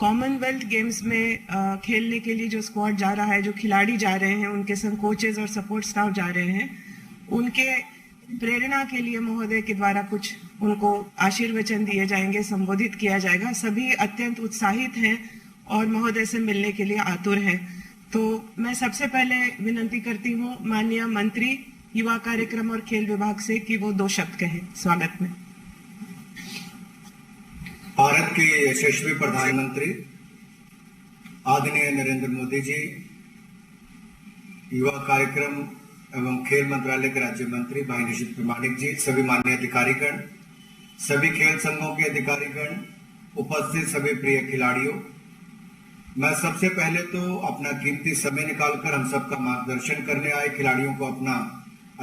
Commonwealth games में खेलने के लिए जो स्क्वाड जा रहा है, जो खिलाड़ी जा रहे हैं, उनके संग कोचेज और सपोर्ट स्टाफ जा रहे हैं, उनके प्रेरणा के लिए महोदय के द्वारा कुछ उनको आशीर्वचन दिए जाएंगे, संबोधित किया जाएगा। सभी अत्यंत उत्साहित हैं और महोदय से मिलने के लिए आतुर हैं। तो मैं सबसे पहले विनती करती हूँ माननीय मंत्री युवा कार्यक्रम और खेल विभाग से कि वो 2 शब्द कहें स्वागत में। भारत के यशस्वी प्रधानमंत्री आदरणीय नरेंद्र मोदी जी, युवा कार्यक्रम एवं खेल मंत्रालय के राज्य मंत्री भाई निशित प्रमाणिक जी, सभी माननीय अधिकारीगण, सभी खेल संघों के अधिकारीगण, उपस्थित सभी प्रिय खिलाड़ियों, मैं सबसे पहले तो अपना कीमती समय निकालकर हम सबका मार्गदर्शन करने आए खिलाड़ियों को अपना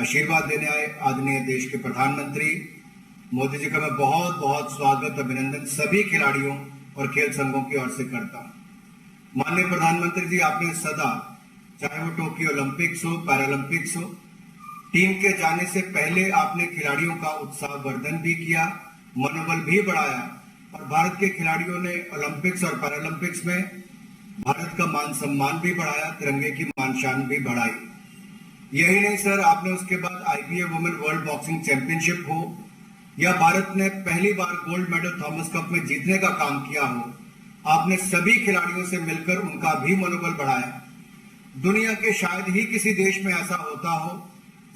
आशीर्वाद देने आए आदरणीय देश के प्रधानमंत्री मोदी जी का मैं बहुत बहुत स्वागत अभिनंदन सभी खिलाड़ियों और खेल संघों की ओर से करता हूं। माननीय प्रधानमंत्री जी, आपने सदा, चाहे वो टोक्यो ओलंपिक्स हो, पैरालंपिक्स हो, टीम के जाने से पहले आपने खिलाड़ियों का उत्साहवर्धन भी किया, मनोबल भी बढ़ाया और भारत के खिलाड़ियों ने ओलंपिक्स और पैरालंपिक्स में भारत का मान सम्मान भी बढ़ाया, तिरंगे की मान शान भी बढ़ाई। यही नहीं सर, आपने उसके बाद IBA women world boxing championship हो या भारत ने पहली बार गोल्ड मेडल थॉमस कप में जीतने का काम किया हो, आपने सभी खिलाड़ियों से मिलकर उनका भी मनोबल बढ़ाया। दुनिया के शायद ही किसी देश में ऐसा होता हो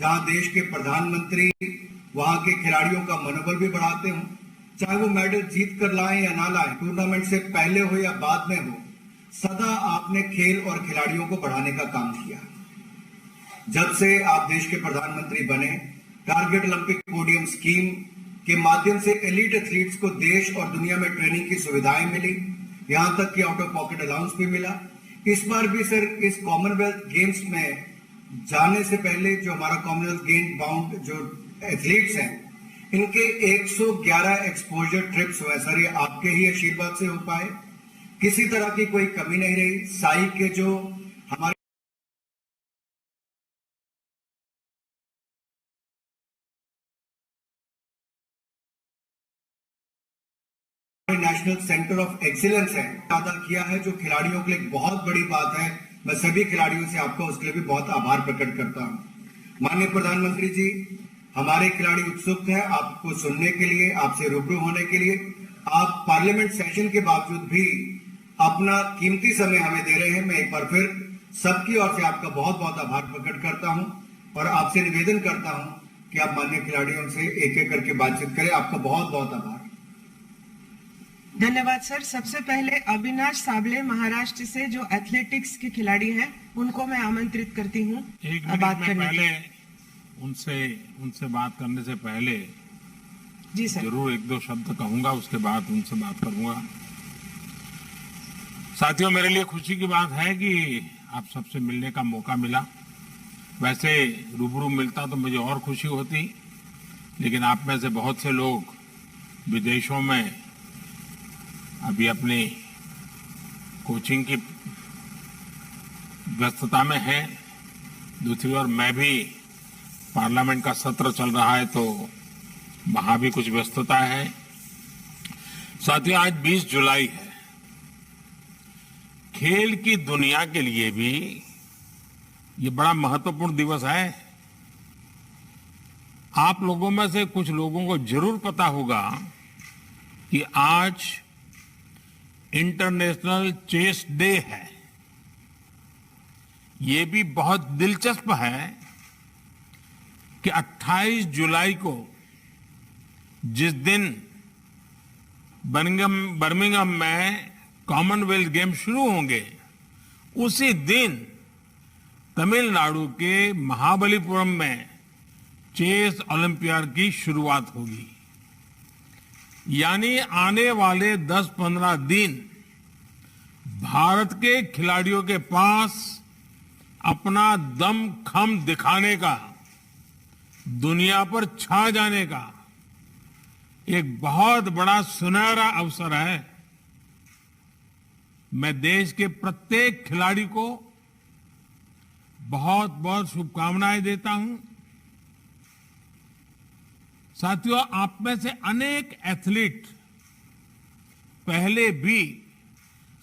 जहां देश के प्रधानमंत्री वहां के खिलाड़ियों का मनोबल भी बढ़ाते हो, चाहे वो मेडल जीत कर लाएं या ना लाएं, टूर्नामेंट से पहले हो या बाद में हो, सदा आपने खेल और खिलाड़ियों को बढ़ाने का काम किया। जब से आप देश के प्रधानमंत्री बने, टारगेट ओलंपिक पोडियम स्कीम के माध्यम से एलीट एथलीट्स को देश और दुनिया में ट्रेनिंग की सुविधाएं मिली, यहां तक कि आउट ऑफ पॉकेट अलाउंस भी मिला। इस बार भी सर इस कॉमनवेल्थ गेम्स में जाने से पहले जो हमारा कॉमनवेल्थ गेम बाउंड जो एथलीट्स हैं, इनके 111 एक्सपोजर ट्रिप्स हुए सर, ये आपके ही आशीर्वाद से हो पाए, किसी तरह की कोई कमी नहीं रही। साई के जो हमारे नेशनल सेंटर ऑफ एक्सीलेंस है अदा किया है, जो खिलाड़ियों के लिए बहुत बड़ी बात है। मैं सभी खिलाड़ियों से आपका उसके लिए भी बहुत आभार प्रकट करता हूं। माननीय प्रधानमंत्री जी, हमारे खिलाड़ी उत्सुक हैं आपको सुनने के लिए, आपसे रूबरू होने के लिए। आप पार्लियामेंट सेशन के बावजूद भी अपना कीमती समय हमें दे रहे हैं। मैं एक बार फिर सबकी ओर से आपका बहुत बहुत आभार प्रकट करता हूं और आपसे निवेदन करता हूं कि आप माननीय खिलाड़ियों से एक एक करके बातचीत करें। आपका बहुत बहुत आभार। धन्यवाद सर। सबसे पहले अविनाश साबले महाराष्ट्र से जो एथलेटिक्स के खिलाड़ी हैं, उनको मैं आमंत्रित करती हूँ बात करने। पहले उनसे बात करने से पहले जी सर, जरूर 1-2 शब्द कहूंगा, उसके बाद उनसे बात करूंगा। साथियों, मेरे लिए खुशी की बात है कि आप सबसे मिलने का मौका मिला। वैसे रूबरू मिलता तो मुझे और खुशी होती, लेकिन आप में से बहुत से लोग विदेशों में अभी अपनी कोचिंग की व्यस्तता में हैं। दूसरी ओर मैं भी, पार्लियामेंट का सत्र चल रहा है तो वहां भी कुछ व्यस्तता है। साथियों, आज 20 जुलाई है। खेल की दुनिया के लिए भी ये बड़ा महत्वपूर्ण दिवस है। आप लोगों में से कुछ लोगों को जरूर पता होगा कि आज इंटरनेशनल चेस डे है। ये भी बहुत दिलचस्प है कि 28 जुलाई को जिस दिन बर्मिंघम में कॉमनवेल्थ गेम शुरू होंगे, उसी दिन तमिलनाडु के महाबलीपुरम में चेस ओलंपियाड की शुरुआत होगी। यानी आने वाले 10-15 दिन भारत के खिलाड़ियों के पास अपना दम खम दिखाने का, दुनिया पर छा जाने का एक बहुत बड़ा सुनहरा अवसर है। मैं देश के प्रत्येक खिलाड़ी को बहुत बहुत शुभकामनाएं देता हूं। साथियों, आप में से अनेक एथलीट पहले भी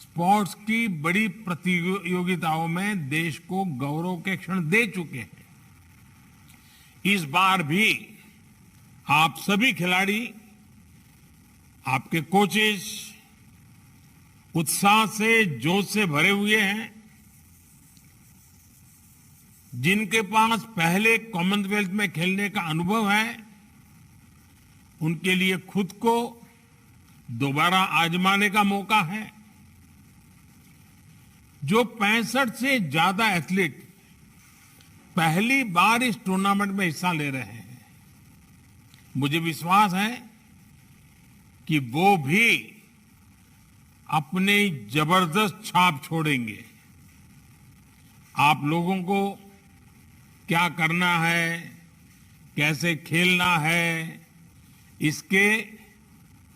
स्पोर्ट्स की बड़ी प्रतियोगिताओं में देश को गौरव के क्षण दे चुके हैं। इस बार भी आप सभी खिलाड़ी, आपके कोचेस उत्साह से, जोश से भरे हुए हैं। जिनके पास पहले कॉमनवेल्थ में खेलने का अनुभव है, उनके लिए खुद को दोबारा आजमाने का मौका है। जो 65 से ज्यादा एथलीट पहली बार इस टूर्नामेंट में हिस्सा ले रहे हैं, मुझे विश्वास है कि वो भी अपनी जबरदस्त छाप छोड़ेंगे। आप लोगों को क्या करना है, कैसे खेलना है, इसके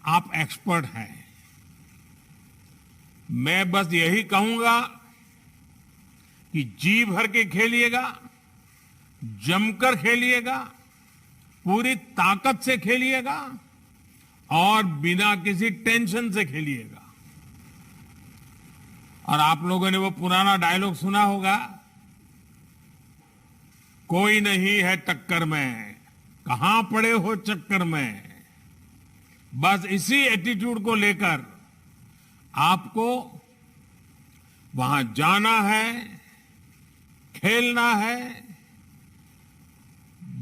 आप एक्सपर्ट हैं। मैं बस यही कहूंगा कि जी भर के खेलिएगा, जमकर खेलिएगा, पूरी ताकत से खेलिएगा और बिना किसी टेंशन से खेलिएगा। और आप लोगों ने वो पुराना डायलॉग सुना होगा, कोई नहीं है टक्कर में, कहां पड़े हो चक्कर में। बस इसी एटीट्यूड को लेकर आपको वहां जाना है, खेलना है।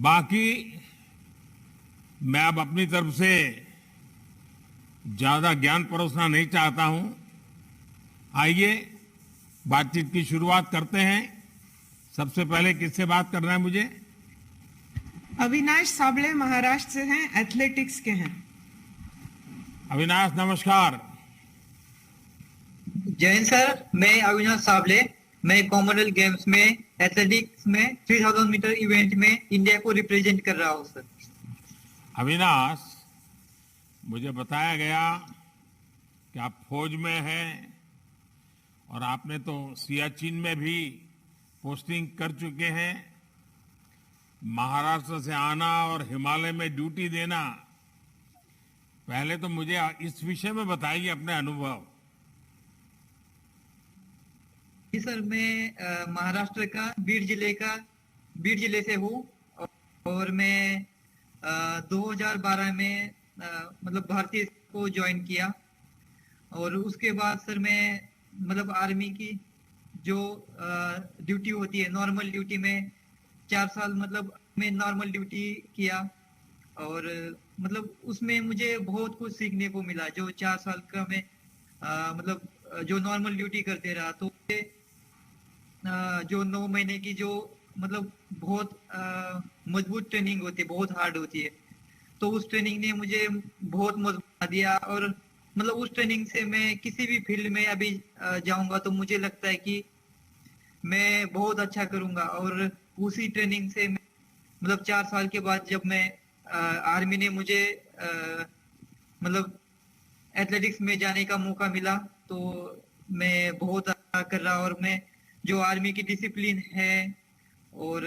बाकी मैं अब अपनी तरफ से ज्यादा ज्ञान परोसना नहीं चाहता हूं। आइए बातचीत की शुरुआत करते हैं। सबसे पहले किससे बात करना है मुझे? अविनाश साबले महाराष्ट्र से हैं, एथलेटिक्स के हैं। अविनाश नमस्कार। जैन सर, मैं अविनाश साबले। मैं कॉमनवेल्थ गेम्स में एथलेटिक्स में 3000 मीटर इवेंट में इंडिया को रिप्रेजेंट कर रहा हूँ सर। अविनाश, मुझे बताया गया कि आप फौज में हैं और आपने तो सियाचिन में भी पोस्टिंग कर चुके हैं। महाराष्ट्र से आना और हिमालय में ड्यूटी देना, पहले तो मुझे इस विषय में बताइए अपने अनुभव। जी सर, मैं महाराष्ट्र का बीड जिले से हूँ और मैं 2012 में मतलब भारतीय को ज्वाइन किया। और उसके बाद सर मैं मतलब आर्मी की जो ड्यूटी होती है, नॉर्मल ड्यूटी में 4 साल मतलब मैं नॉर्मल ड्यूटी किया। और मतलब उसमें मुझे बहुत कुछ सीखने को मिला। जो 4 साल का मैं मतलब जो नॉर्मल ड्यूटी करते रहा, तो जो 9 महीने की जो मतलब बहुत मजबूत ट्रेनिंग होती है, बहुत हार्ड होती है, तो उस ट्रेनिंग ने मुझे बहुत मजबूत बना दिया। और मतलब उस ट्रेनिंग से मैं किसी भी फील्ड में अभी जाऊंगा तो मुझे लगता है कि मैं बहुत अच्छा करूंगा। और उसी ट्रेनिंग से मतलब 4 साल के बाद जब मैं आर्मी ने मुझे मतलब एथलेटिक्स में जाने का मौका मिला, तो मैं बहुत अच्छा कर रहा। और मैं जो आर्मी की डिसिप्लिन है और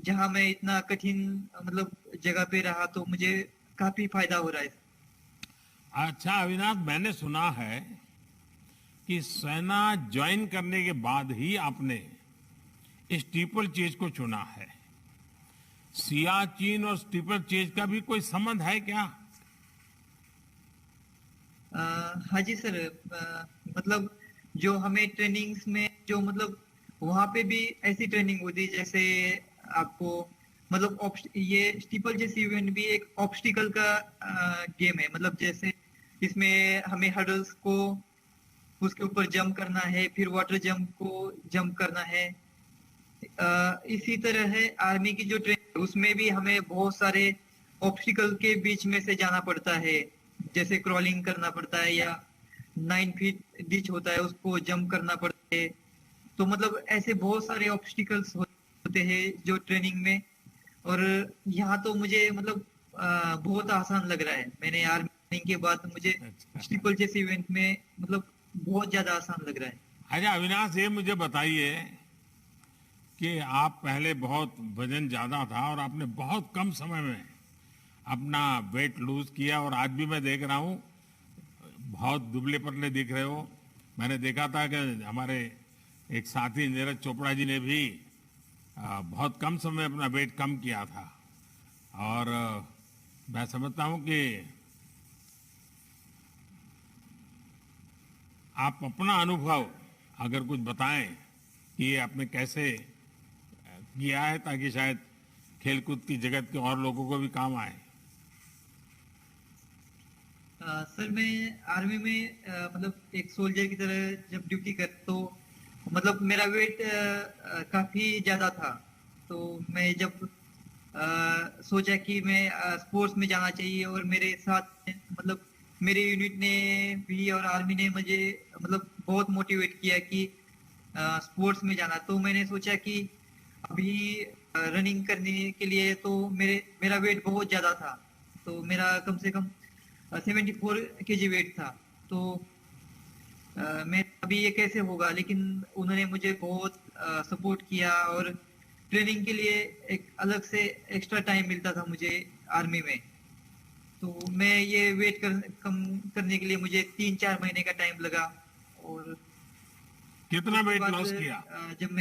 जहां मैं इतना कठिन मतलब जगह पे रहा, तो मुझे काफी फायदा हो रहा है। अच्छा अविनाश, मैंने सुना है कि सेना ज्वाइन करने के बाद ही आपने स्टीपल चेज को चुना है। सियाचिन और स्टीपल चेज का भी कोई संबंध है क्या? हाँ जी सर, मतलब जो हमें ट्रेनिंग्स में जो मतलब वहां पे भी ऐसी ट्रेनिंग होती है जैसे आपको मतलब ये स्टीपल जैसी इवेंट भी एक ऑब्स्टिकल का गेम है। मतलब जैसे इसमें हमें हर्डल्स को उसके ऊपर जंप करना है, फिर वाटर जंप को जंप करना है। इसी तरह है आर्मी की जो ट्रेनिंग, उसमें भी हमें बहुत सारे ऑब्स्टिकल के बीच में से जाना पड़ता है। जैसे क्रॉलिंग करना पड़ता है या 9 फीट डिच होता है, उसको जंप करना पड़ता है। तो मतलब ऐसे बहुत सारे ऑब्स्टिकल्स होते हैं जो ट्रेनिंग में। और यहाँ तो मुझे मतलब बहुत आसान लग रहा है। मैंने आर्मी ट्रेनिंग के बाद मुझे स्टीपल जैसे इवेंट में मतलब बहुत ज्यादा आसान लग रहा है। अच्छा अविनाश, ये मुझे बताइए कि आप पहले बहुत वजन ज्यादा था और आपने बहुत कम समय में अपना वेट लूज किया और आज भी मैं देख रहा हूं बहुत दुबले पतले दिख रहे हो। मैंने देखा था कि हमारे एक साथी नीरज चोपड़ा जी ने भी बहुत कम समय में अपना वेट कम किया था। और मैं समझता हूं कि आप अपना अनुभव अगर कुछ बताएं कि ये आपने कैसे किया है, ताकि शायद खेलकूद की जगत के और लोगों को भी काम आए। सर मैं आर्मी में मतलब एक सोल्जर की तरह जब ड्यूटी कर तो मतलब मेरा वेट काफी ज्यादा था। तो मैं जब सोचा कि मैं स्पोर्ट्स में जाना चाहिए, और मेरे साथ मतलब मेरे यूनिट ने भी और आर्मी ने मुझे मतलब बहुत मोटिवेट किया कि स्पोर्ट्स में जाना। तो मैंने सोचा कि अभी रनिंग करने के लिए तो मेरा वेट बहुत ज्यादा था। तो मेरा कम से कम 74 kg वेट था। तो मैं अभी ये कैसे होगा, लेकिन उन्होंने मुझे बहुत सपोर्ट किया, और ट्रेनिंग के लिए एक अलग से एक्स्ट्रा टाइम मिलता था मुझे आर्मी में। तो मैं ये कम करने के लिए मुझे 3-4 महीने का टाइम लगा। और कितना उसके वेट बाद लॉस किया? जब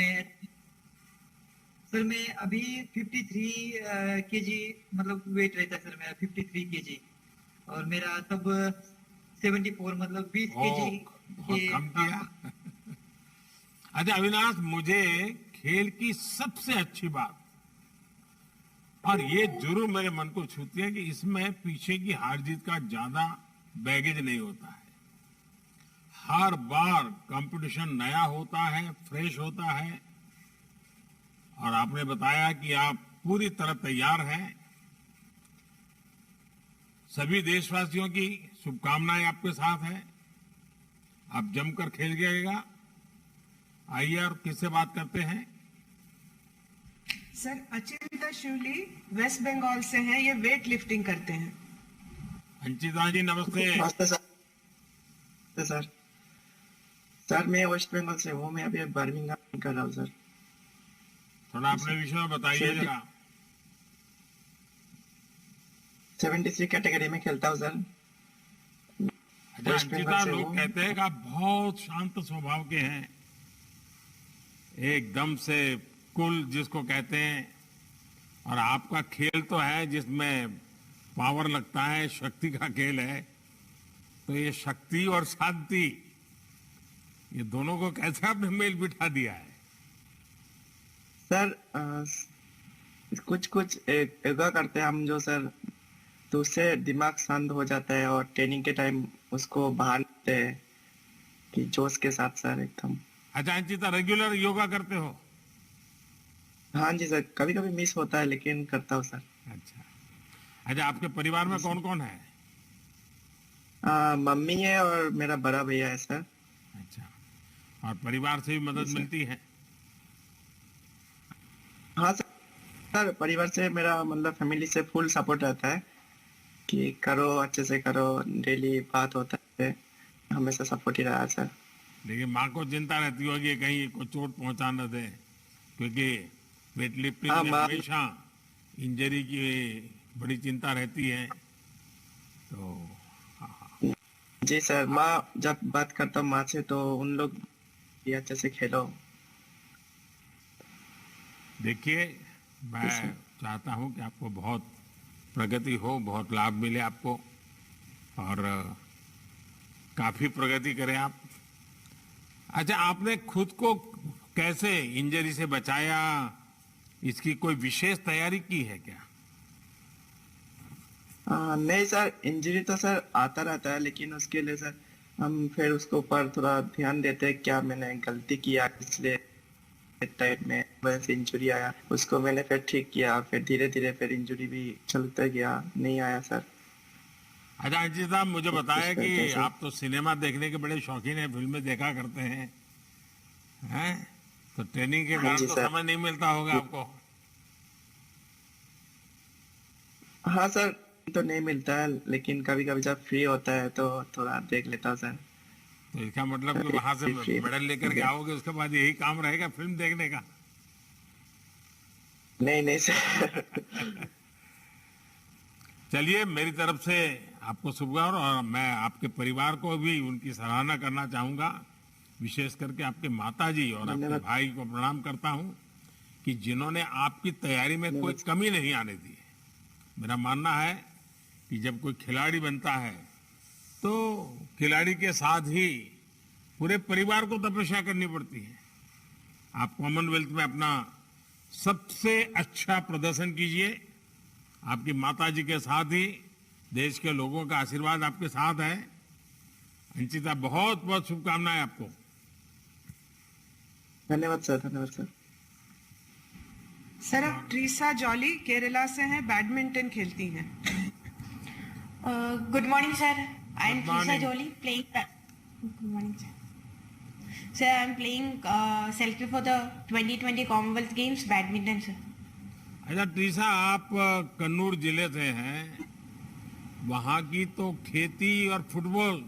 मैं अभी 53 kg मतलब वेट रहता है सर मेरा 53 kg, और मेरा तब 74 मतलब 20 kg बहुत कम किया। अच्छा अविनाश, मुझे खेल की सबसे अच्छी बात, और ये जरूर मेरे मन को छूती है, कि इसमें पीछे की हार जीत का ज्यादा बैगेज नहीं होता है। हर बार कंपटीशन नया होता है, फ्रेश होता है, और आपने बताया कि आप पूरी तरह तैयार हैं। सभी देशवासियों की शुभकामनाएं आपके साथ हैं। आप जमकर खेल गएगा। आइए और किससे बात करते हैं? सर अचिंता शिवली वेस्ट बंगाल से हैं, ये वेट लिफ्टिंग करते हैं। अंचिता जी नमस्ते। नमस्ते सर। नमस्ते सर। सर मैं वेस्ट बंगाल से हूँ। मैं अभी बर्मिंघम कर रहा हूँ सर। थोड़ा अपने विषय में बताइए जरा। 73 कैटेगरी में खेलता हूँ सर। अच्छा वेस्ट अंचिता, बंगाल से लोग हूँ। कहते हैं कि आप बहुत शांत स्वभाव के हैं, एकदम से कूल जिसको कहते हैं, और आपका खेल तो है जिसमें पावर लगता है, शक्ति का खेल है। तो ये शक्ति और शांति, ये दोनों को कैसे आपने मेल बिठा दिया है? सर कुछ कुछ योगा करते हैं हम जो सर, तो उससे दिमाग शांत हो जाता है, और ट्रेनिंग के टाइम उसको बाहर लेते हैं कि जोश के साथ सर एकदम। अच्छा अंचिता, रेगुलर योगा करते हो? हाँ जी सर, कभी कभी मिस होता है लेकिन करता हूँ सर। अच्छा। अच्छा आपके परिवार में कौन कौन है? मम्मी है और मेरा बड़ा भैया है सर। अच्छा, और परिवार से भी मदद जी, सर। मिलती है? हाँ सर। सर परिवार से मेरा मतलब फैमिली से फुल सपोर्ट रहता है कि करो अच्छे से करो, डेली बात होता है, हमेशा सपोर्ट ही रहा है सर। लेकिन माँ को चिंता रहती होगी कहीं को चोट पहुंचा न दे, क्योंकि वेट लिफ्टिंग हाँ में माँ। हमेशा इंजरी की बड़ी चिंता रहती है। तो जी सर, माँ जब बात करता हूँ माँ से तो उन लोग भी अच्छे से खेलो। देखिए, मैं जी सर। चाहता हूं कि आपको बहुत प्रगति हो, बहुत लाभ मिले आपको, और काफी प्रगति करें आप। अच्छा, आपने खुद को कैसे इंजरी से बचाया? इसकी कोई विशेष तैयारी की है क्या? नहीं सर, इंजरी तो सर आता रहता है, लेकिन उसके लिए सर हम फिर उसके ऊपर थोड़ा ध्यान देते हैं, क्या मैंने गलती किया इसलिए टाइप में वजह से इंजरी आया, उसको मैंने फिर ठीक किया, फिर धीरे धीरे फिर इंजरी भी चलता गया, नहीं आया सर। अच्छा अजीत साहब, मुझे बताया करते हैं कि सर। आप तो सिनेमा देखने के बड़े शौकीन हैं, फिल्में देखा करते हैं, हैं? तो ट्रेनिंग के हाँ कारण जी तो सर। समय नहीं मिलता होगा आपको। हाँ सर, तो नहीं मिलता है, लेकिन कभी कभी जब फ्री होता है तो थोड़ा देख लेता हूँ सर। तो इसका मतलब कि वहां से फ्री मेडल लेकर के आओगे, उसके बाद यही काम रहेगा फिल्म देखने का? नहीं नहीं सर। चलिए, मेरी तरफ से आपको शुभकामनाएं, और मैं आपके परिवार को भी उनकी सराहना करना चाहूंगा विशेष करके आपके माताजी और आपके धन्यवाद। भाई को प्रणाम करता हूं कि जिन्होंने आपकी तैयारी में कोई कमी नहीं आने दी है। मेरा मानना है कि जब कोई खिलाड़ी बनता है तो खिलाड़ी के साथ ही पूरे परिवार को तपस्या करनी पड़ती है। आप कॉमनवेल्थ में अपना सबसे अच्छा प्रदर्शन कीजिए। आपकी माताजी के साथ ही देश के लोगों का आशीर्वाद आपके साथ है। अंशिता, बहुत बहुत शुभकामनाएं आपको। धन्यवाद सर, धन्यवाद सर। सर अब ट्रीसा जॉली केरला से हैं, बैडमिंटन खेलती हैं। Good morning, sir. I am Good Trisa morning. Jolie playing. Good morning, sir. Sir, I am playing selected for the 2020 Commonwealth Games badminton, sir. अच्छा ट्रीसा, आप कन्नूर जिले से हैं। वहाँ की तो खेती और फुटबॉल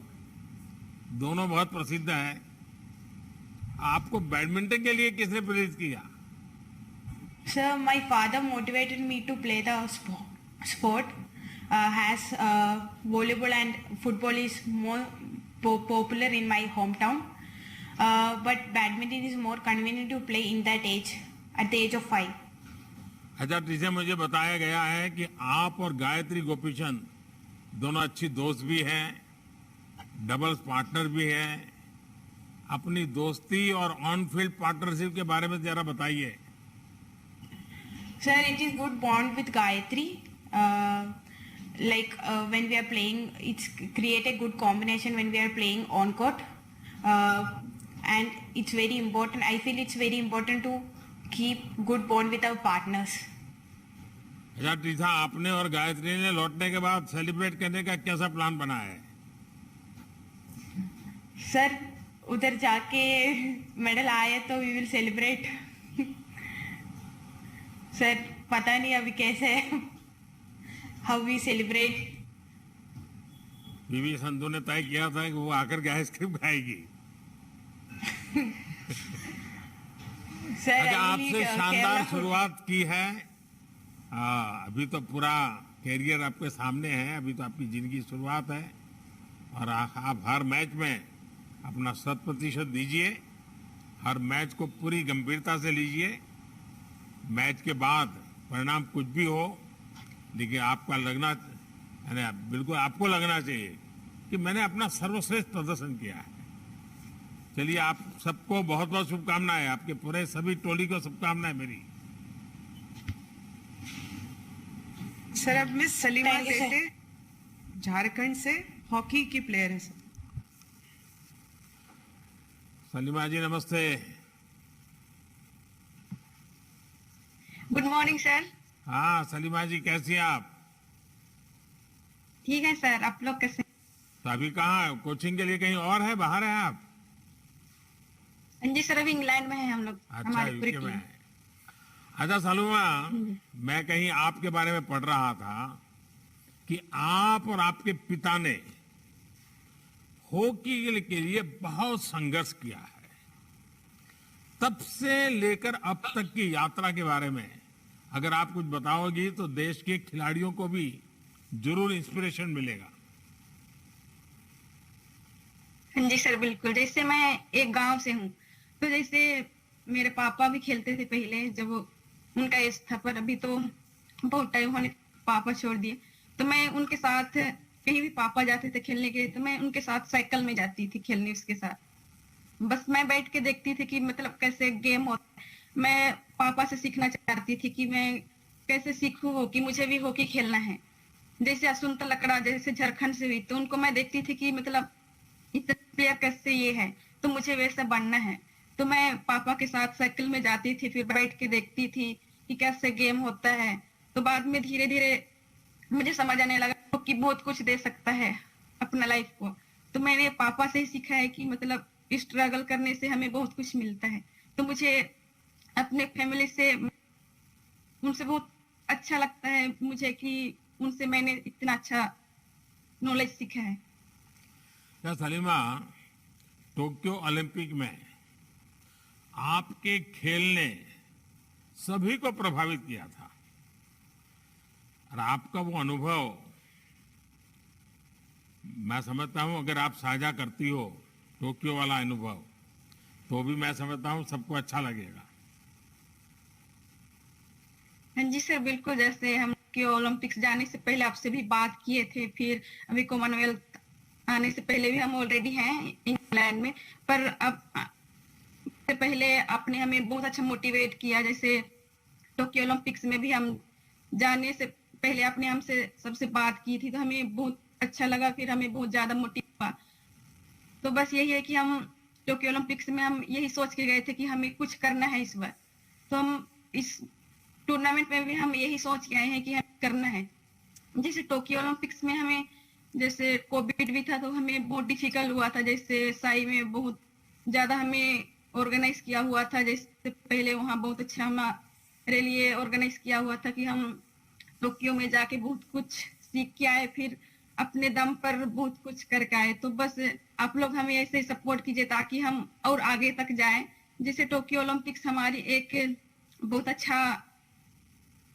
दोनों बहुत प्रसिद्ध है। आपको बैडमिंटन के लिए किसने प्रेरित किया? Sir, my father motivated me to play the sport. Has volleyball and football is more popular in my hometown, but badminton is more convenient to play in that age, at the age of 5. अच्छा ट्रीसा, मुझे बताया गया है कि आप और गायत्री गोपीचंद दोनों अच्छी दोस्त भी हैं, डबल्स पार्टनर भी हैं। अपनी दोस्ती और ऑन फील्ड पार्टनरशिप के बारे में जरा बताइए। Sir, it is good bond with Gayatri. When we are playing, it's create a good combination when we are playing on court, and it's very important. I feel it's very important to keep good bond with our partners. अच्छा ट्रीसा, आपने और गायत्री ने लौटने के बाद celebrate करने का कैसा प्लान बनाया है? सर उधर जाके मेडल आए तो वी विल सेलिब्रेट। सर पता नहीं अभी कैसे how we celebrate. PV Sindhu ने तय किया था कि वो आकर के आइसक्रीम खाएगी। सर अच्छा, आपसे शानदार शुरुआत की है। अभी तो पूरा कैरियर आपके सामने है, अभी तो आपकी जिंदगी शुरुआत है और आप हर मैच में अपना 100% दीजिए। हर मैच को पूरी गंभीरता से लीजिए। मैच के बाद परिणाम कुछ भी हो, लेकिन आपका लगना, यानी बिल्कुल आपको लगना चाहिए कि मैंने अपना सर्वश्रेष्ठ प्रदर्शन किया है। चलिए, आप सबको बहुत बहुत शुभकामनाएं। आपके पूरे सभी टोली को शुभकामनाएं मेरी। सर अब miss Salima Thank you, sir. Tete Jharkhand से हॉकी की प्लेयर है सर। सलीमा जी नमस्ते। Good morning sir. हाँ सलीमा जी, कैसी हैं आप? ठीक है सर, आप लोग कैसे? तो अभी कहाँ है? कोचिंग के लिए कहीं और है, बाहर है आप? हाँ जी सर, अभी इंग्लैंड में है हम लोग। अच्छा, हमारी पूरी यूके में टीम। है। अच्छा सलीमा, मैं कहीं आपके बारे में पढ़ रहा था कि आप और आपके पिता ने हॉकी के लिए बहुत संघर्ष किया है। तब से लेकर अब तक की यात्रा के बारे में अगर आप कुछ बताओगी तो देश के खिलाड़ियों को भी जरूर इंस्पिरेशन मिलेगा। हाँ जी सर, बिल्कुल। जैसे मैं एक गांव से हूँ, तो जैसे मेरे पापा भी खेलते थे पहले, जब उनका एज था, पर अभी तो बहुत टाइम होने पापा छोड़ दिए। तो मैं उनके साथ कहीं भी पापा जाते थे खेलने के लिए, तो मैं उनके साथ साइकिल में जाती थी खेलने उसके साथ। बस मैं बैठ के देखती थी कि मतलब कैसे गेम होता है। मैं पापा से सीखना चाहती थी कि मैं कैसे सीखूं हॉकी, मुझे भी हॉकी खेलना है। जैसे असुंता लकड़ा जैसे झारखंड से हुई, तो उनको मैं देखती थी कि मतलब इतने प्लेयर कैसे ये है, तो मुझे वैसा बनना है। तो मैं पापा के साथ साइकिल में जाती थी, फिर बैठ के देखती थी कि कैसे गेम होता है। तो बाद में धीरे धीरे मुझे समझ आने लगा कि बहुत कुछ दे सकता है अपना लाइफ को। तो मैंने पापा से ही सीखा है कि मतलब स्ट्रगल करने से हमें बहुत कुछ मिलता है। तो मुझे अपने फैमिली से, उनसे बहुत अच्छा लगता है मुझे कि उनसे मैंने इतना अच्छा नॉलेज सीखा है। क्या सलीमा, टोक्यो ओलंपिक में आपके खेल ने सभी को प्रभावित किया था और आपका वो अनुभव मैं समझता हूं अगर आप साझा करती हो टोक्यो वाला अनुभव, तो भी मैं समझता हूँ सबको अच्छा लगेगा। हाँ जी सर, बिल्कुल। जैसे हम के ओलंपिक्स जाने से पहले आपसे भी बात किए थे, फिर अभी कॉमनवेल्थ आने से पहले भी हम ऑलरेडी हैं इंग्लैंड में। पर अब से पहले आपने हमें बहुत अच्छा मोटिवेट किया। जैसे टोक्यो ओलंपिक्स में भी हम जाने से पहले आपने हमसे सबसे बात की थी, तो हमें बहुत अच्छा लगा, फिर हमें बहुत ज्यादा मोटिव हुआ। तो बस यही है कि हम टोक्यो ओलंपिक्स में हम यही सोच के गए थे कि हमें कुछ करना है इस बार। तो हम इस टूर्नामेंट में भी हम यही सोच के आए हैं कि हमें करना है। जैसे टोक्यो ओलंपिक्स में हमें जैसे कोविड भी था, तो हमें बहुत डिफिकल्ट हुआ था। जैसे साई में बहुत ज्यादा हमें ऑर्गेनाइज किया हुआ था। जैसे पहले वहाँ बहुत अच्छा हमारे लिए ऑर्गेनाइज किया हुआ था कि हम टोक्यो में जाके बहुत कुछ सीख के आए, फिर अपने दम पर बहुत कुछ करके आए। तो बस आप लोग हमें ऐसे सपोर्ट कीजिए ताकि हम और आगे तक जाएं। जैसे टोक्यो ओलंपिक्स हमारी एक बहुत अच्छा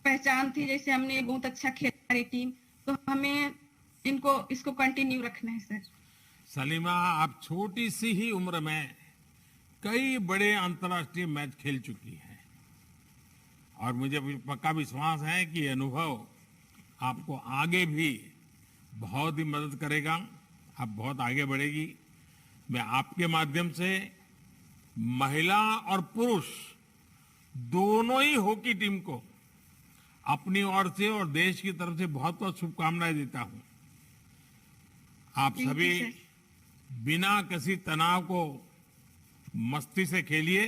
पहचान थी, जैसे हमने बहुत अच्छा खेला हमारी टीम, तो हमें इसको कंटिन्यू रखना है सर। सलीमा, आप छोटी सी ही उम्र में कई बड़े अंतर्राष्ट्रीय मैच खेल चुकी हैं और मुझे पक्का विश्वास है कि ये अनुभव आपको आगे भी बहुत ही मदद करेगा। आप बहुत आगे बढ़ेगी। मैं आपके माध्यम से महिला और पुरुष दोनों ही हॉकी टीम को अपनी ओर से और देश की तरफ से बहुत बहुत शुभकामनाएं देता हूं। आप सभी बिना किसी तनाव को मस्ती से खेलिए।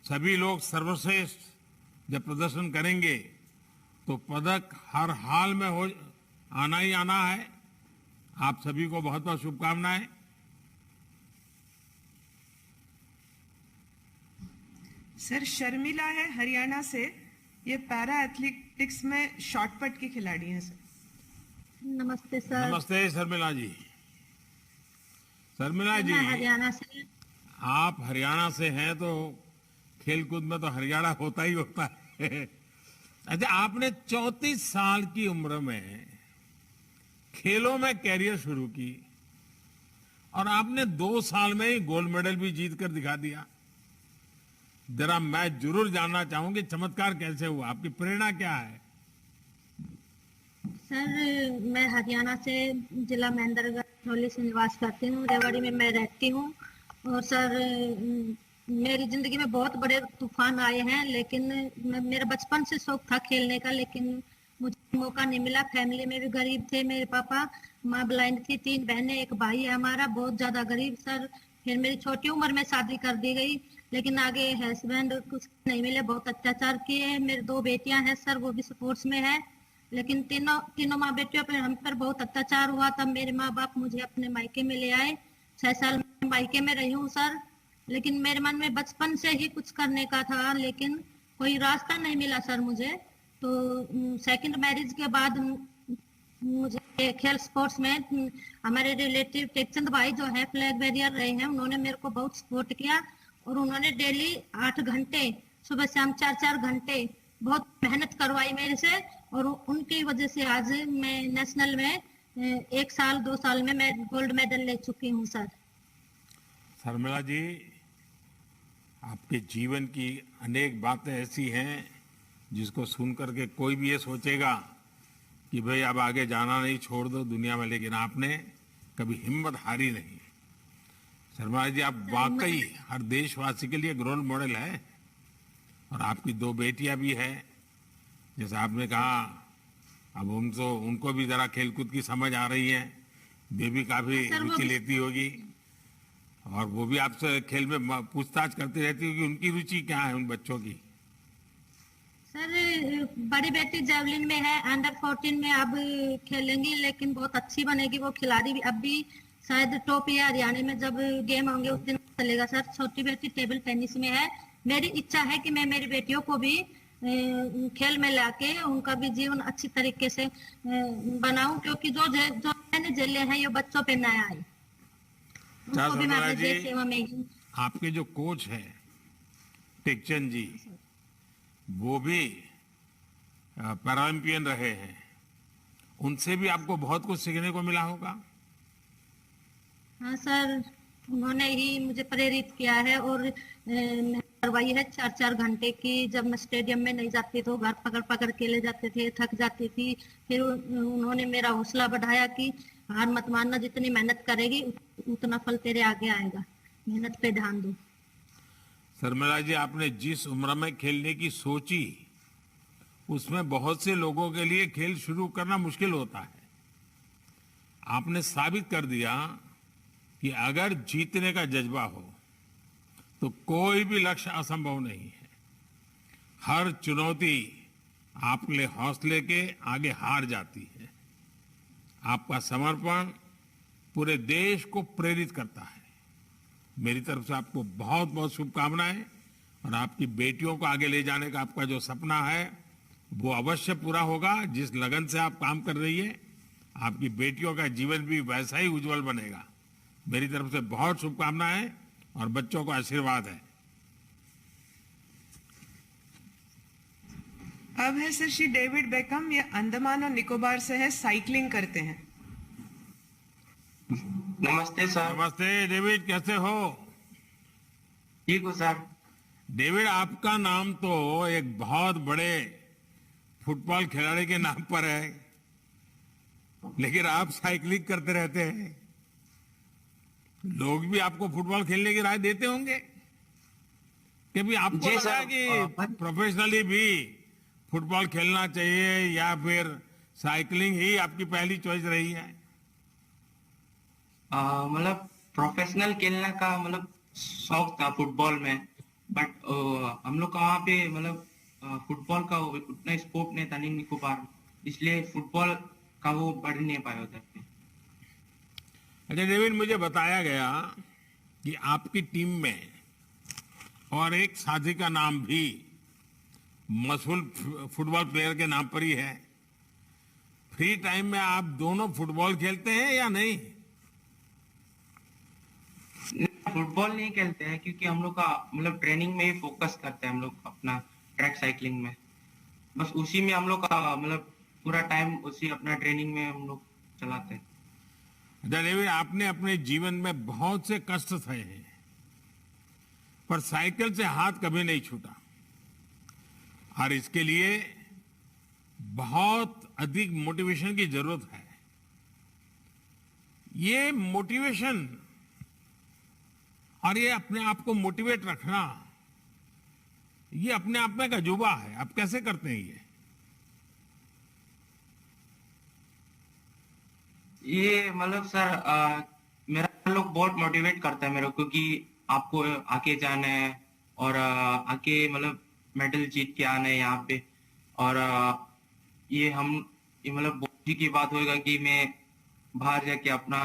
सभी लोग सर्वश्रेष्ठ जब प्रदर्शन करेंगे तो पदक हर हाल में आना ही आना है। आप सभी को बहुत बहुत शुभकामनाएं। सर, शर्मिला है हरियाणा से। ये पैरा एथलेटिक्स में शॉटपट की खिलाड़ी हैं सर। नमस्ते सर। नमस्ते शर्मिला जी। शर्मिला जी, मैं हरियाणा से। आप हरियाणा से हैं तो खेलकूद में तो हरियाणा होता ही होता है। अच्छा, आपने 34 साल की उम्र में खेलों में कैरियर शुरू की और आपने 2 साल में ही गोल्ड मेडल भी जीत कर दिखा दिया। जरा मैं जरूर जानना चाहूंगी चमत्कार कैसे हुआ, आपकी प्रेरणा क्या है? सर, मैं हरियाणा से जिला महेंद्रगढ़ से निवास करती हूँ। रेवाड़ी में मैं रहती हूँ। और सर, मेरी जिंदगी में बहुत बड़े तूफान आए हैं, लेकिन मेरा बचपन से शौक था खेलने का, लेकिन मुझे मौका नहीं मिला। फैमिली में भी गरीब थे। मेरे पापा, माँ ब्लाइंड थी, 3 बहनें, 1 भाई है हमारा, बहुत ज्यादा गरीब सर। फिर मेरी छोटी उम्र में शादी कर दी गई, लेकिन आगे हस्बैंड कुछ नहीं मिले, बहुत अत्याचार किए। मेरी 2 बेटियां हैं सर, वो भी स्पोर्ट्स में है, लेकिन तीनों माँ बेटियों पर हम पर बहुत अत्याचार हुआ। तब मेरे माँ बाप मुझे अपने मायके में ले आए। 6 साल में मायके में रही हूँ सर। लेकिन मेरे मन में बचपन से ही कुछ करने का था, लेकिन कोई रास्ता नहीं मिला सर मुझे। तो सेकंड मैरिज के बाद मुझे खेल स्पोर्ट्स में हमारे रिलेटिव टेकचंद भाई जो है फ्लैग बैरियर रहे हैं, उन्होंने मेरे को बहुत सपोर्ट किया और उन्होंने डेली 8 घंटे सुबह शाम 4-4 घंटे बहुत मेहनत करवाई मेरे से। और उनकी वजह से आज मैं नेशनल में 1 साल 2 साल में मैं गोल्ड मेडल ले चुकी हूँ सर। शर्मिला जी, आपके जीवन की अनेक बातें ऐसी हैं जिसको सुन करके कोई भी ये सोचेगा कि भाई अब आगे जाना नहीं, छोड़ दो दुनिया में, लेकिन आपने कभी हिम्मत हारी नहीं। शर्मिला जी, आप वाकई हर देशवासी के लिए एक रोल मॉडल है। और आपकी 2 बेटियां भी हैं, जैसे आपने कहा। अब उनको भी जरा खेलकूद की समझ आ रही है, वे भी काफी रुचि लेती होगी और वो भी आपसे खेल में पूछताछ करती रहती होगी उनकी रुचि क्या है उन बच्चों की। सर, बड़ी बेटी जेवलिन में है, अंडर 14 में अब खेलेंगी, लेकिन बहुत अच्छी बनेगी वो खिलाड़ी भी। अब भी शायद टॉप या हरियाणा में जब गेम होंगे उस दिन चलेगा सर। छोटी बेटी टेबल टेनिस में है। मेरी इच्छा है कि मैं मेरी बेटियों को भी खेल में लाके उनका भी जीवन अच्छी तरीके से बनाऊं, क्योंकि जो मैंने झेले हैं ये बच्चों पे ना आए। उनको भी मैं अपने देश सेवा में ही। आपके जो कोच है टेकचंद जी, वो भी पैरालंपियन रहे हैं, उनसे भी आपको बहुत कुछ सीखने को मिला होगा। हाँ सर, उन्होंने ही मुझे प्रेरित किया है और मैंने करवाई है 4-4 घंटे की। जब मैं स्टेडियम में नहीं जाती तो घर पकड़ पकड़ के ले जाते थे, थक जाती थी। फिर उन्होंने मेरा हौसला बढ़ाया कि हार मत मानना, जितनी मेहनत करेगी उतना फल तेरे आगे आएगा, मेहनत पे ध्यान दो। शर्मिला जी, आपने जिस उम्र में खेलने की सोची उसमें बहुत से लोगों के लिए खेल शुरू करना मुश्किल होता है। आपने साबित कर दिया कि अगर जीतने का जज्बा हो तो कोई भी लक्ष्य असंभव नहीं है। हर चुनौती आपके हौसले के आगे हार जाती है। आपका समर्पण पूरे देश को प्रेरित करता है। मेरी तरफ से आपको बहुत बहुत शुभकामनाएं और आपकी बेटियों को आगे ले जाने का आपका जो सपना है वो अवश्य पूरा होगा। जिस लगन से आप काम कर रही है, आपकी बेटियों का जीवन भी वैसा ही उज्जवल बनेगा। मेरी तरफ से बहुत शुभकामनाएं और बच्चों को आशीर्वाद है। अब है सर श्री डेविड बेकम। ये अंडमान और निकोबार से है, साइकिलिंग करते हैं। नमस्ते सर। नमस्ते डेविड, कैसे हो? ठीक हो सर। डेविड, आपका नाम तो एक बहुत बड़े फुटबॉल खिलाड़ी के नाम पर है, लेकिन आप साइकिलिंग करते रहते हैं। लोग भी आपको फुटबॉल खेलने की राय देते होंगे कि भी आपको लगा है कि प्रोफेशनली भी फुटबॉल खेलना चाहिए या फिर साइकिलिंग ही आपकी पहली चॉइस रही है? मतलब प्रोफेशनल खेलने का मतलब शौक था फुटबॉल में, बट हम लोग का वहाँ पे मतलब फुटबॉल का उतना स्कोप नहीं था नहीं निकोबार, इसलिए फुटबॉल का वो बढ़ नहीं पाया उधर पे। अच्छा डेविड, मुझे बताया गया कि आपकी टीम में और एक साथी का नाम भी मशहूर फुटबॉल प्लेयर के नाम पर ही है। फ्री टाइम में आप दोनों फुटबॉल खेलते हैं या नहीं? फुटबॉल नहीं खेलते हैं क्योंकि हम लोग का मतलब ट्रेनिंग में ही फोकस करते हैं हम लोग अपना ट्रैक साइकिलिंग में। बस उसी में हम लोग का मतलब पूरा टाइम उसी अपना ट्रेनिंग में हम लोग चलाते हैं। अच्छा डेविड, आपने अपने जीवन में बहुत से कष्ट सहे हैं, पर साइकिल से हाथ कभी नहीं छूटा और इसके लिए बहुत अधिक मोटिवेशन की जरूरत है। ये मोटिवेशन और ये अपने आप को मोटिवेट रखना, ये अपने आप में एक अजूबा है। आप कैसे करते हैं ये मतलब सर मेरा लोग बहुत मोटिवेट करता है मेरे को कि आपको आगे जाना है और आके मतलब मेडल जीत के आना है यहाँ पे। और ये मतलब बहुत ही की बात होएगा कि मैं बाहर जाके अपना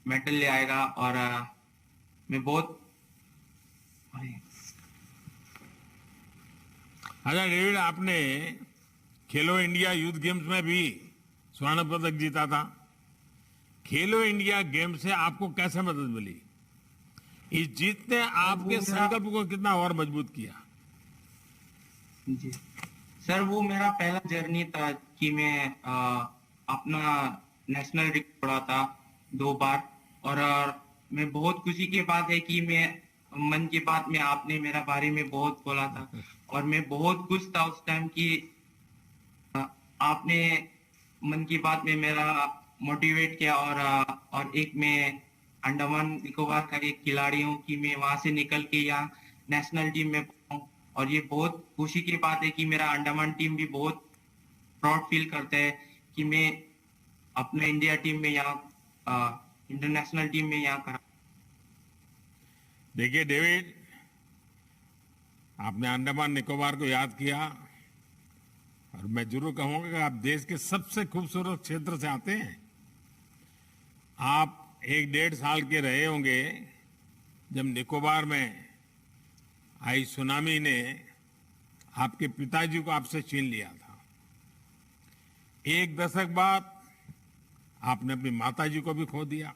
मेडल ले आएगा और मैं बहुत। अच्छा डेविड, आपने खेलो इंडिया यूथ गेम्स में भी स्वर्ण पदक जीता था। खेलो इंडिया गेम से आपको कैसे मदद मिली? इस जीत ने आपके संकल्प को कितना और मजबूत किया? जी सर, वो मेरा पहला जर्नी था कि मैं अपना नेशनल रिकॉर्ड तोड़ा था 2 बार। और मैं बहुत खुशी की बात है कि मैं मन की बात में आपने मेरा बारे में बहुत बोला था और मैं बहुत खुश था उस टाइम कि आपने मन की बात में मेरा मोटिवेट किया। और एक मैं अंडमान निकोबार का एक खिलाड़ी हूँ कि मैं वहां से निकल के यहाँ नेशनल टीम में पहुंचूं। और ये बहुत खुशी की बात है कि मेरा अंडमान टीम भी बहुत प्राउड फील करता है कि मैं अपने इंडिया टीम में यहाँ इंटरनेशनल टीम में यहाँ करा। देखिए डेविड, आपने अंडमान निकोबार को याद किया और मैं जरूर कहूंगा कि आप देश के सबसे खूबसूरत क्षेत्र से आते हैं। आप 1-1.5 साल के रहे होंगे जब निकोबार में आई सुनामी ने आपके पिताजी को आपसे छीन लिया था। 1 दशक बाद आपने अपनी माताजी को भी खो दिया।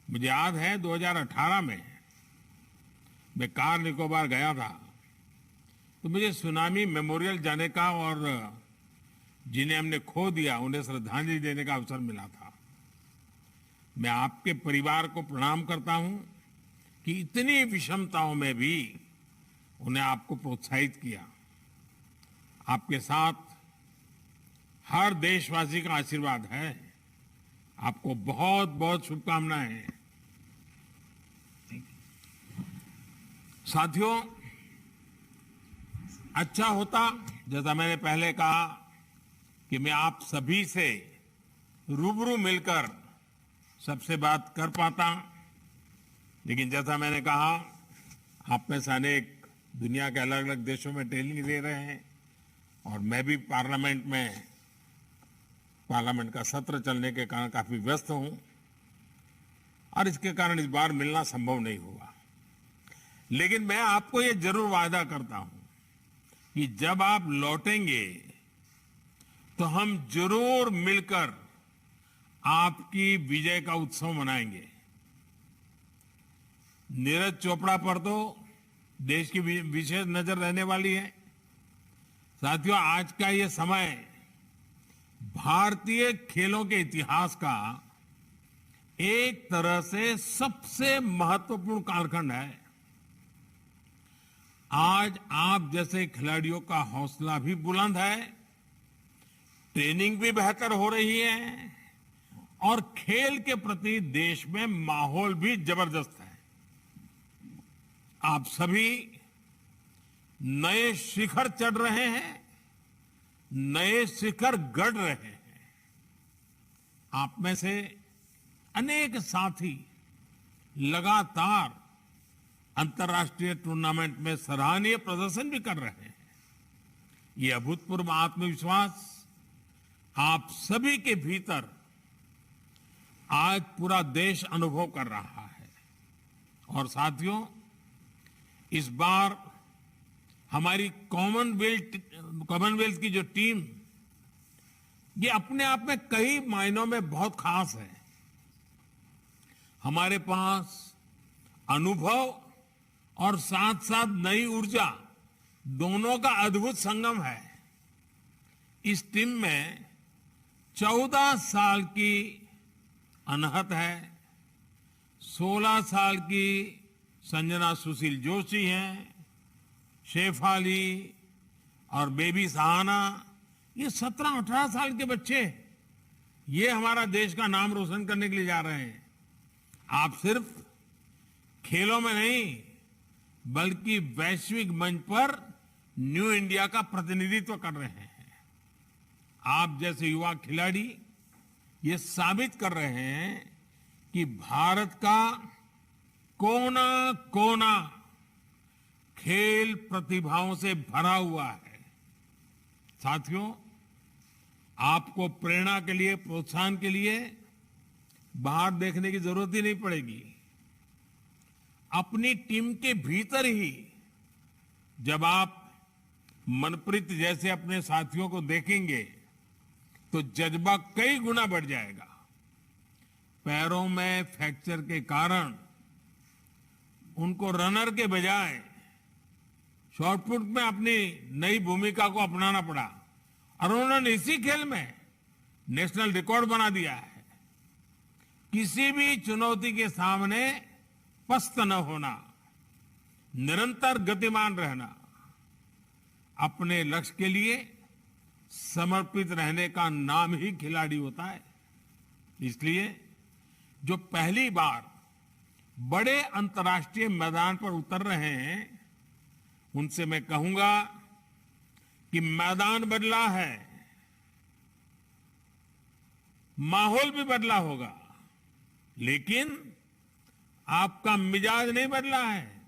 मुझे याद है 2018 में मैं कार निकोबार गया था तो मुझे सुनामी मेमोरियल जाने का और जिन्हें हमने खो दिया उन्हें श्रद्धांजलि देने का अवसर मिला था। मैं आपके परिवार को प्रणाम करता हूं कि इतनी विषमताओं में भी उन्हें आपको प्रोत्साहित किया। आपके साथ हर देशवासी का आशीर्वाद है। आपको बहुत बहुत शुभकामनाएं। साथियों, अच्छा होता जैसा मैंने पहले कहा कि मैं आप सभी से रूबरू मिलकर सबसे बात कर पाता, लेकिन जैसा मैंने कहा आप में से अनेक दुनिया के अलग अलग देशों में ट्रेनिंग ले रहे हैं और मैं भी पार्लियामेंट का सत्र चलने के कारण काफी व्यस्त हूं और इसके कारण इस बार मिलना संभव नहीं हुआ। लेकिन मैं आपको ये जरूर वादा करता हूं कि जब आप लौटेंगे तो हम जरूर मिलकर आपकी विजय का उत्सव मनाएंगे। नीरज चोपड़ा पर तो देश की विशेष नजर रहने वाली है। साथियों, आज का ये समय भारतीय खेलों के इतिहास का एक तरह से सबसे महत्वपूर्ण कालखंड है। आज आप जैसे खिलाड़ियों का हौसला भी बुलंद है, ट्रेनिंग भी बेहतर हो रही है और खेल के प्रति देश में माहौल भी जबरदस्त है। आप सभी नए शिखर चढ़ रहे हैं, नए शिखर गढ़ रहे हैं। आप में से अनेक साथी लगातार अंतर्राष्ट्रीय टूर्नामेंट में सराहनीय प्रदर्शन भी कर रहे हैं। ये अभूतपूर्व आत्मविश्वास आप सभी के भीतर आज पूरा देश अनुभव कर रहा है। और साथियों, इस बार हमारी कॉमनवेल्थ की जो टीम, ये अपने आप में कई मायनों में बहुत खास है। हमारे पास अनुभव और साथ साथ नई ऊर्जा दोनों का अद्भुत संगम है। इस टीम में 14 साल की अनहत है, 16 साल की संजना सुशील जोशी हैं, शेफाली और बेबी सहाना, ये 17-18 साल के बच्चे, ये हमारा देश का नाम रोशन करने के लिए जा रहे हैं। आप सिर्फ खेलों में नहीं बल्कि वैश्विक मंच पर न्यू इंडिया का प्रतिनिधित्व कर रहे हैं। आप जैसे युवा खिलाड़ी ये साबित कर रहे हैं कि भारत का कोना कोना खेल प्रतिभाओं से भरा हुआ है। साथियों, आपको प्रेरणा के लिए, प्रोत्साहन के लिए बाहर देखने की जरूरत ही नहीं पड़ेगी। अपनी टीम के भीतर ही जब आप मनप्रीत जैसे अपने साथियों को देखेंगे तो जज्बा कई गुना बढ़ जाएगा। पैरों में फ्रैक्चर के कारण उनको रनर के बजाय शॉटपुट में अपनी नई भूमिका को अपनाना पड़ा और उन्होंने इसी खेल में नेशनल रिकॉर्ड बना दिया है। किसी भी चुनौती के सामने पस्त न होना, निरंतर गतिमान रहना, अपने लक्ष्य के लिए समर्पित रहने का नाम ही खिलाड़ी होता है। इसलिए जो पहली बार बड़े अंतर्राष्ट्रीय मैदान पर उतर रहे हैं, उनसे मैं कहूंगा कि मैदान बदला है, माहौल भी बदला होगा, लेकिन आपका मिजाज नहीं बदला है,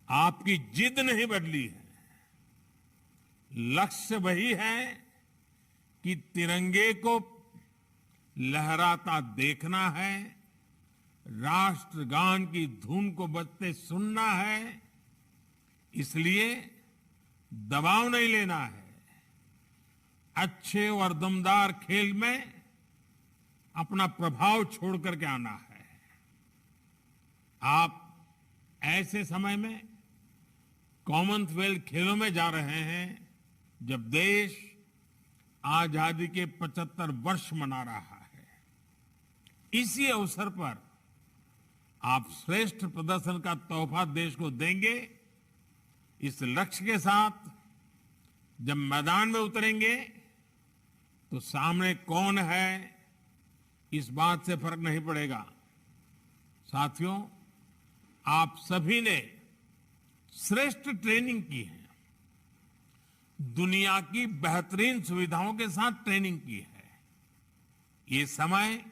आपकी जिद नहीं बदली है। लक्ष्य वही है कि तिरंगे को लहराता देखना है, राष्ट्रगान की धुन को बजते सुनना है। इसलिए दबाव नहीं लेना है, अच्छे और दमदार खेल में अपना प्रभाव छोड़ करके आना है। आप ऐसे समय में कॉमनवेल्थ खेलों में जा रहे हैं जब देश आजादी के 75 वर्ष मना रहा है। इसी अवसर पर आप श्रेष्ठ प्रदर्शन का तोहफा देश को देंगे, इस लक्ष्य के साथ जब मैदान में उतरेंगे तो सामने कौन है इस बात से फर्क नहीं पड़ेगा। साथियों, आप सभी ने श्रेष्ठ ट्रेनिंग की है, दुनिया की बेहतरीन सुविधाओं के साथ ट्रेनिंग की है। ये समय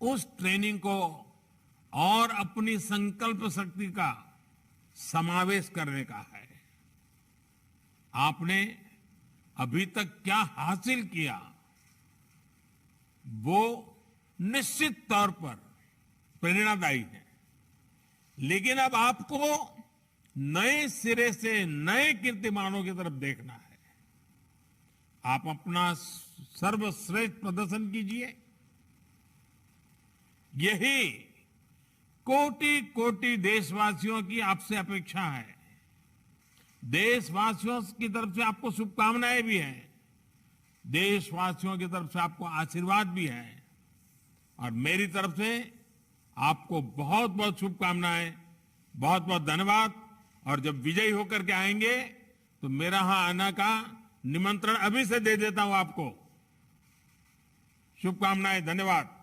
उस ट्रेनिंग को और अपनी संकल्प शक्ति का समावेश करने का है। आपने अभी तक क्या हासिल किया वो निश्चित तौर पर प्रेरणादायी है, लेकिन अब आपको नए सिरे से नए कीर्तिमानों की तरफ देखना है। आप अपना सर्वश्रेष्ठ प्रदर्शन कीजिए। यही कोटि कोटि देशवासियों की आपसे अपेक्षा है। देशवासियों की तरफ से आपको शुभकामनाएं भी हैं, देशवासियों की तरफ से आपको आशीर्वाद भी है, और मेरी तरफ से आपको बहुत बहुत शुभकामनाएं, बहुत बहुत धन्यवाद। और जब विजयी होकर के आएंगे तो मेरा यहां आने का निमंत्रण अभी से दे देता हूं आपको। शुभकामनाएं, धन्यवाद।